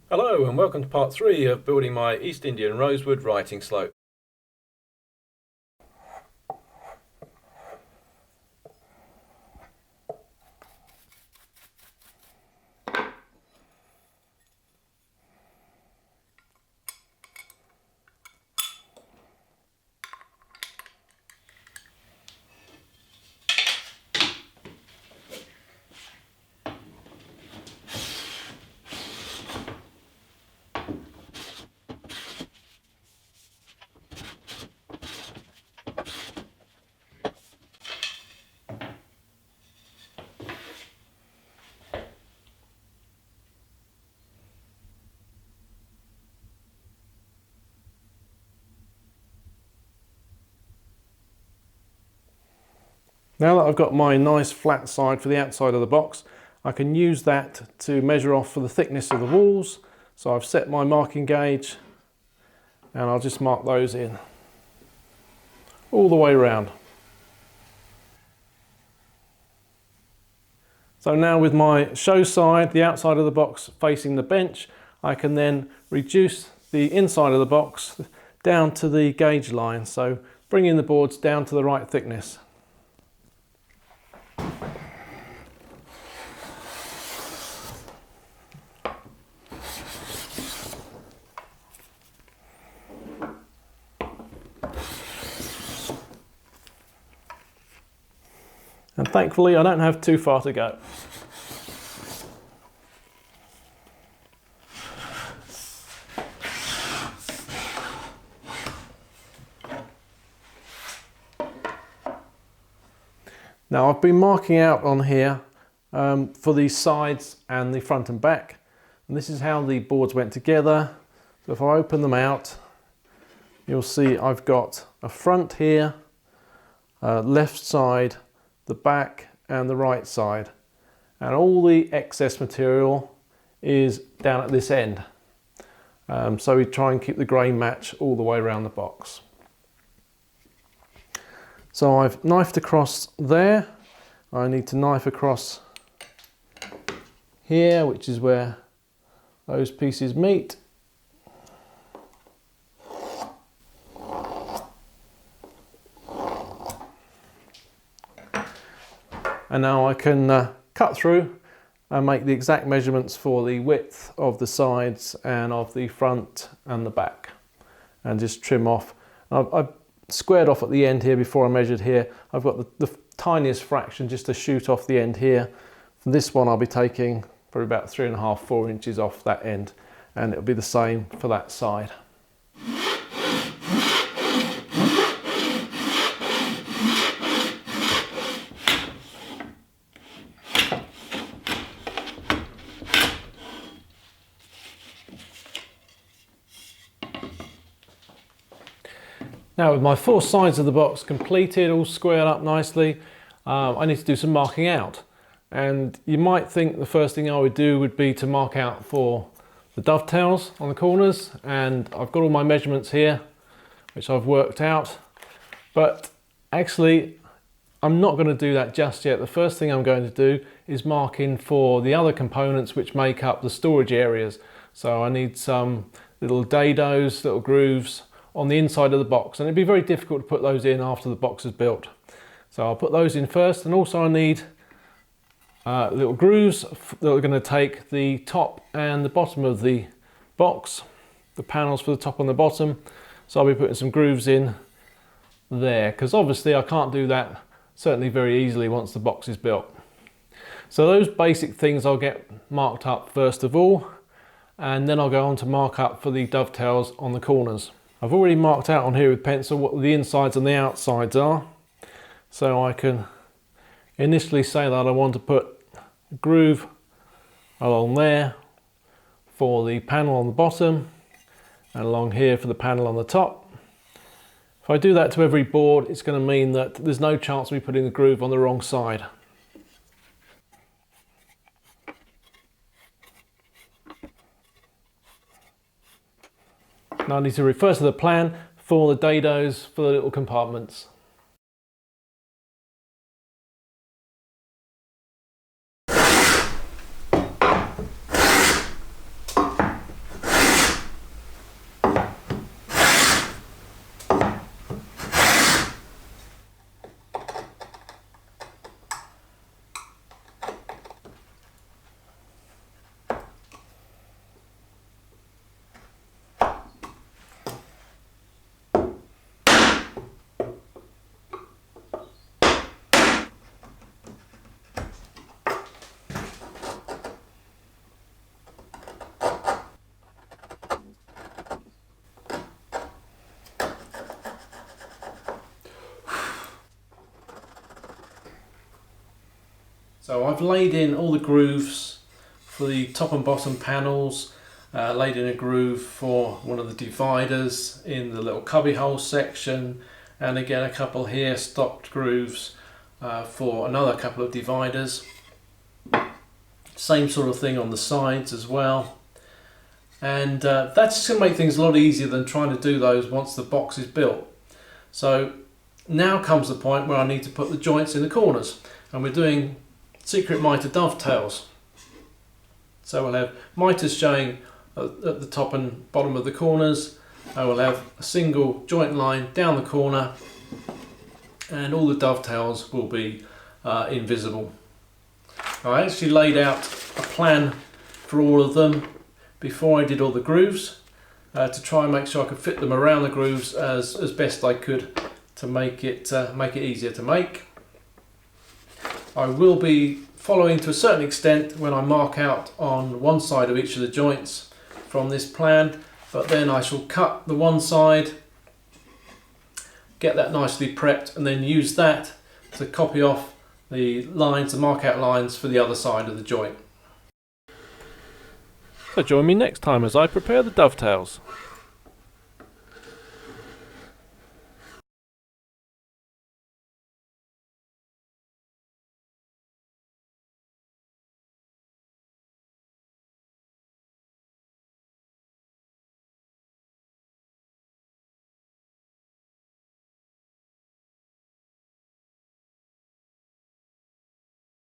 Hello and welcome to part 3 of building my East Indian Rosewood Writing Slope. Now that I've got my nice flat side for the outside of the box, I can use that to measure off for the thickness of the walls. So I've set my marking gauge and I'll just mark those in all the way around. So now with my show side, the outside of the box facing the bench, I can then reduce the inside of the box down to the gauge line. So bringing the boards down to the right thickness. And thankfully I don't have too far to go. Now I've been marking out on here for the sides and the front and back, and this is how the boards went together. So if I open them out, you'll see I've got a front here, left side, the back and the right side, and all the excess material is down at this end. So we try and keep the grain match all the way around the box. So I've knifed across there. I need to knife across here, which is where those pieces meet. And now I can cut through and make the exact measurements for the width of the sides and of the front and the back, and just trim off. I've squared off at the end here before I measured here. I've got the tiniest fraction just to shoot off the end here. From this one I'll be taking probably about 3.5, 4 inches off that end, and it'll be the same for that side. Now with my 4 sides of the box completed, all squared up nicely, I need to do some marking out. And you might think the first thing I would do would be to mark out for the dovetails on the corners, and I've got all my measurements here, which I've worked out. But actually, I'm not going to do that just yet. The first thing I'm going to do is mark in for the other components which make up the storage areas. So I need some little dados, little grooves, on the inside of the box, and it'd be very difficult to put those in after the box is built. So I'll put those in first, and also I need little grooves that are going to take the top and the bottom of the box, the panels for the top and the bottom. So I'll be putting some grooves in there, because obviously I can't do that certainly very easily once the box is built. So those basic things I'll get marked up first of all, and then I'll go on to mark up for the dovetails on the corners. I've already marked out on here with pencil what the insides and the outsides are. So I can initially say that I want to put a groove along there for the panel on the bottom, and along here for the panel on the top. If I do that to every board, it's going to mean that there's no chance of me putting the groove on the wrong side. Now I need to refer to the plan for the dados for the little compartments. So I've laid in all the grooves for the top and bottom panels, laid in a groove for one of the dividers in the little cubbyhole section, and again a couple here, stopped grooves for another couple of dividers. Same sort of thing on the sides as well. And that's just going to make things a lot easier than trying to do those once the box is built. So now comes the point where I need to put the joints in the corners, and we're doing secret miter dovetails. So we'll have miters showing at the top and bottom of the corners. I will have a single joint line down the corner, and all the dovetails will be invisible. I actually laid out a plan for all of them before I did all the grooves to try and make sure I could fit them around the grooves as best I could to make it easier to make. I will be following to a certain extent when I mark out on one side of each of the joints from this plan, but then I shall cut the one side, get that nicely prepped, and then use that to copy off the lines, the mark out lines for the other side of the joint. So join me next time as I prepare the dovetails.